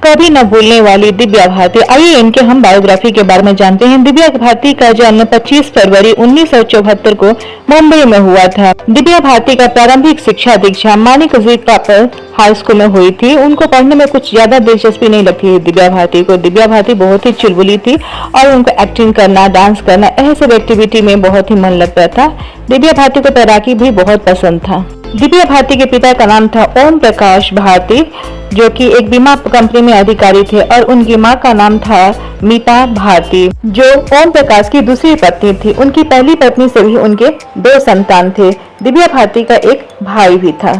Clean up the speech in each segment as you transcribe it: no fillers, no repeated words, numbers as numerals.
कभी न भूलने वाली दिव्या भारती। आइए इनके हम बायोग्राफी के बारे में जानते हैं। दिव्या भारती का जन्म 25 फरवरी 1974 को मुंबई में हुआ था। दिव्या भारती का प्रारंभिक शिक्षा दीक्षा मानिक कपूर हाई स्कूल में हुई थी। उनको पढ़ने में कुछ ज्यादा दिलचस्पी नहीं लगती दिव्या भारती को। दिव्या भारती बहुत ही चुलबुली थी और उनको एक्टिंग करना, डांस करना, ऐसे सब एक्टिविटी में बहुत ही मन लगता था। दिव्या भारती को तैराकी भी बहुत पसंद था। दिव्या भारती के पिता का नाम था ओम प्रकाश भारती, जो कि एक बीमा कंपनी में अधिकारी थे, और उनकी मां का नाम था मीता भारती, जो ओम प्रकाश की दूसरी पत्नी थी। उनकी पहली पत्नी से भी उनके 2 संतान थे। दिव्या भारती का एक भाई भी था।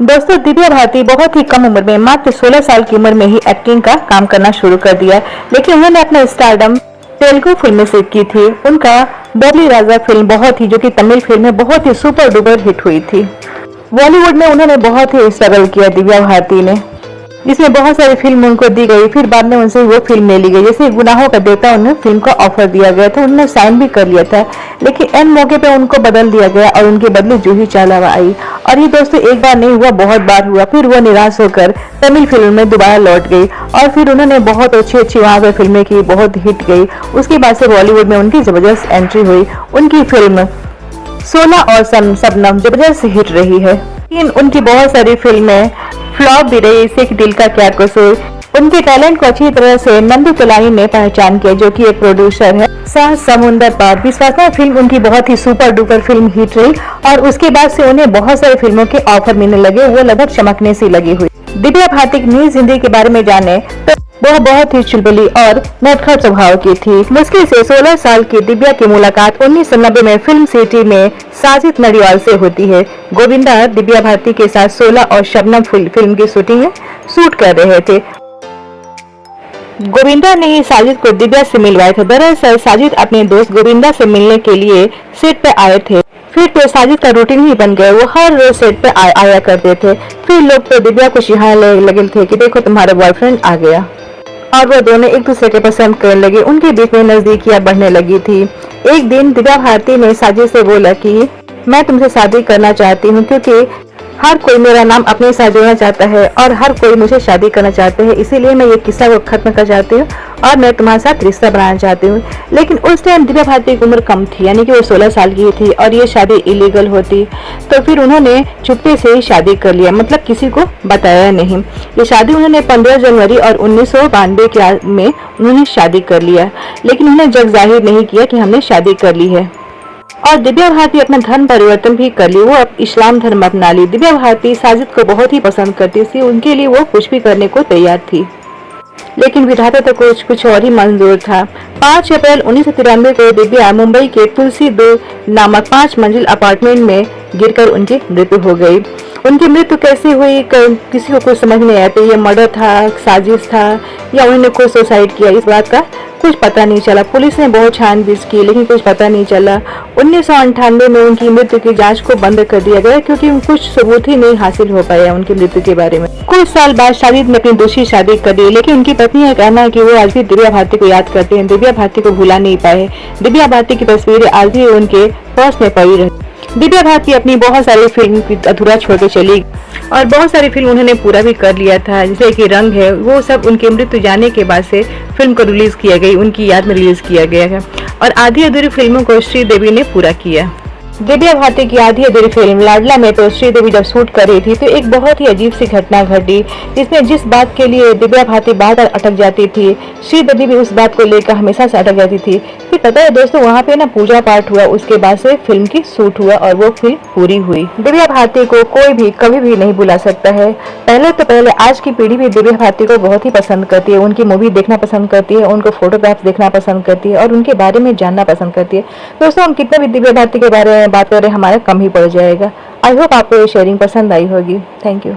दोस्तों, दिव्या भारती बहुत ही कम उम्र में, मात्र 16 साल की उम्र में ही एक्टिंग का काम करना शुरू कर दिया, लेकिन उन्होंने अपना स्टारडम तेलुगु फिल्म से की थी। उनका बॉबली राजा फिल्म बहुत ही, जो कि तमिल फिल्म में बहुत ही सुपर डुपर हिट हुई थी। बॉलीवुड में उन्होंने बहुत ही स्ट्रगल किया दिव्या भारती ने, जिसमें बहुत सारी फिल्म उनको दी गई। फिर बाद में उनसे वो फिल्म ले ली गई, जैसे गुनाहों का देवता उन्हें फिल्म का ऑफर दिया गया था, उन्होंने साइन भी कर लिया था, लेकिन एन मौके पे उनको बदल दिया गया और उनके बदले जूही चावला आई। और ये दोस्तों एक बार नहीं हुआ, बहुत बार हुआ। फिर वो निराश होकर तमिल फिल्म में दोबारा लौट गई और फिर उन्होंने बहुत अच्छी वहां पर फिल्में की, बहुत हिट गई। उसके बाद से बॉलीवुड में उनकी जबरदस्त एंट्री हुई। उनकी फिल्म 16 और शबनम जबरदस्त हिट रही है, लेकिन उनकी बहुत सारी फिल्में फ्लॉप भी रही, जैसे कि दिल का क्या कसूर। उनके टैलेंट को अच्छी तरह से नंदू तलानी ने पहचान किया, जो कि एक प्रोड्यूसर है। सात समुंदर पार विश्वास फिल्म उनकी बहुत ही सुपर डुपर फिल्म हिट रही और उसके बाद से उन्हें बहुत सारी फिल्मों के ऑफर मिलने लगे। वो लगभग चमकने सी लगी हुई। दिव्या भारती की निजी जिंदगी के बारे में जाने तो वह बहुत ही चुलबुली और नटखट स्वभाव की थी। मुश्किल से 16 साल की दिव्या की मुलाकात 1990 में फिल्म सिटी में साजिद नडियाल से होती है। गोविंदा दिव्या भारती के साथ 16 और शबनम फिल्म की शूटिंग में शूट कर रहे थे। गोविंदा ने ही साजिद को दिव्या से मिलवाया था। दरअसल साजिद अपने दोस्त गोविंदा से मिलने के लिए सेट पे आए थे। फिर तो साजिद का रूटीन ही बन गया, वो हर रोज सेट पे आया करते थे। फिर लोग तो दिव्या को चिढ़ाने लगे थे कि देखो तुम्हारा बॉयफ्रेंड आ गया, और वो दोनों एक दूसरे के पसंद करने लगे। उनके बीच में नजदीकियां बढ़ने लगी थी। एक दिन दिव्या भारती ने साजिद से बोला कि मैं तुमसे शादी करना चाहती हूँ, क्योंकि हर कोई मेरा नाम अपने साथ जोड़ना चाहता है और हर कोई मुझे शादी करना चाहते हैं, इसीलिए मैं ये किस्सा को खत्म करना चाहती हूँ और मैं तुम्हारे साथ रिश्ता बनाना चाहती हूँ। लेकिन उस टाइम दिव्या भारती की उम्र कम थी, यानी कि वो 16 साल की थी और ये शादी इलीगल होती, तो फिर उन्होंने चुप्पे से ही शादी कर लिया, मतलब किसी को बताया नहीं। ये शादी उन्होंने 15 जनवरी और 1992 में उन्होंने शादी कर लिया, लेकिन उन्होंने जग जाहिर नहीं किया कि हमने शादी कर ली है। और दिव्या भारती अपना धर्म परिवर्तन भी कर ली, वो अब इस्लाम धर्म अपना ली। दिव्या भारती साजिद को बहुत ही पसंद करती थी, उनके लिए वो कुछ भी करने को तैयार थी, लेकिन विधाता तो कुछ और ही मंजूर था। 5 अप्रैल 1993 को दिव्या मुंबई के तुलसी 2 नामक 5 मंजिल अपार्टमेंट में गिरकर उनकी मृत्यु हो गई। उनकी मृत्यु कैसे हुई किसी को कुछ समझ नहीं आया, ये मर्डर था, साजिश था, या उन्होंने खुद सुसाइड किया, इस बात का कुछ पता नहीं चला। पुलिस ने बहुत छानबीन की, लेकिन कुछ पता नहीं चला। 1998 में उनकी मृत्यु की जांच को बंद कर दिया गया, क्योंकि कुछ सबूत ही नहीं हासिल हो पाया उनकी मृत्यु के बारे में। कुछ साल बाद साजिद ने अपनी दूसरी शादी कर ली, लेकिन उनकी पत्नी का कहना है कि वो आज भी दिव्या भारती को याद करते हैं, दिव्या भारती को भुला नहीं पाए। दिव्या भारती की तस्वीरें आज भी उनके पर्स में पड़ी रहती। दिव्या भारती अपनी बहुत सारी फिल्म अधूरा छोड़ के चली और बहुत सारी फिल्म उन्होंने पूरा भी कर लिया था, जैसे कि रंग है, वो सब उनके मृत्यु जाने के बाद से फिल्म को रिलीज किया गई, उनकी याद में रिलीज किया गया है। और आधी अधूरी फिल्मों को श्रीदेवी ने पूरा किया। दिव्या भारती की आधी अधूरी फिल्म लाडला में तो श्रीदेवी जब शूट कर रही थी तो एक बहुत ही अजीब सी घटना घटी, जिसमें जिस बात के लिए दिव्या भारती बार बार अटक जाती थी, श्रीदेवी भी उस बात को लेकर हमेशा से अटक जाती थी। फिर पता है दोस्तों, वहाँ पे ना पूजा पाठ हुआ, उसके बाद से फिल्म की शूट हुआ और वो फिल्म पूरी हुई। दिव्या भारती को कोई भी कभी भी नहीं भुला सकता है। पहले आज की पीढ़ी भी दिव्या भारती को बहुत ही पसंद करती है, उनकी मूवी देखना पसंद करती है, उनको फोटोग्राफ देखना पसंद करती है और उनके बारे में जानना पसंद करती है। दोस्तों, हम कितना भी दिव्या भारती के बारे में बात करें, हमारा कम ही पड़ जाएगा। आई होप आपको ये शेयरिंग पसंद आई होगी। Thank you.